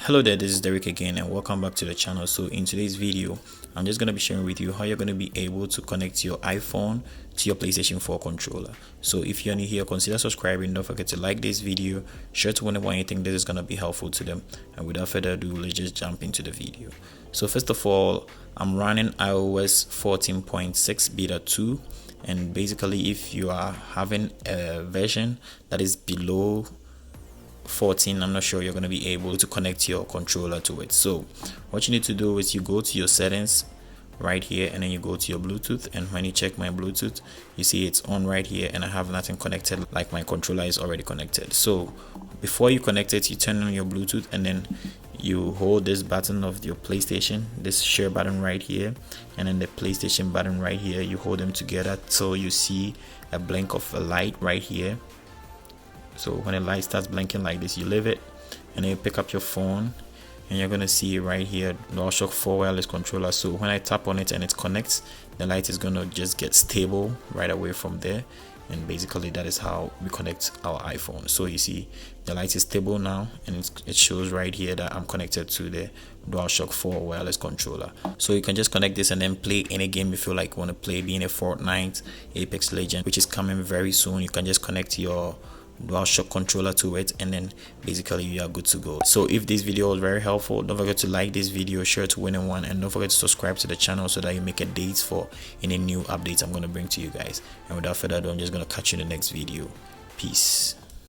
Hello there, this is Derek again and welcome back to the channel. So in today's video I'm just going to be sharing with you how you're going to be able to connect your iPhone to your PlayStation 4 controller. So if you're new here, consider subscribing. Don't forget to like this video, share to anyone you think this is going to be helpful to them, and without further ado, let's just jump into the video. So first of all, I'm running iOS 14.6 beta 2, and basically if you are having a version that is below 14, I'm not sure you're going to be able to connect your controller to it. So what you need to do is you go to your settings right here, and then you go to your Bluetooth, and when you check my Bluetooth, you see it's on right here and I have nothing connected, like my controller is already connected. So before you connect it, you turn on your Bluetooth and then you hold this button of your PlayStation, this share button right here, and then the PlayStation button right here. You hold them together so you see a blink of a light right here. So when the light starts blinking like this, you leave it and then you pick up your phone, and you're gonna see right here DualShock 4 wireless controller. So when I tap on it and it connects, the light is gonna just get stable right away from there, and basically that is how we connect our iPhone. So you see the light is stable now, and it shows right here that I'm connected to the DualShock 4 wireless controller. So you can just connect this and then play any game you feel like you want to play, being a Fortnite, Apex Legends, which is coming very soon. You can just connect your DualShock controller to it, and then basically you are good to go. So if this video was very helpful, don't forget to like this video, share to anyone, and don't forget to subscribe to the channel so that you make a date for any new updates I'm going to bring to you guys. And without further ado, I'm just going to catch you in the next video. Peace.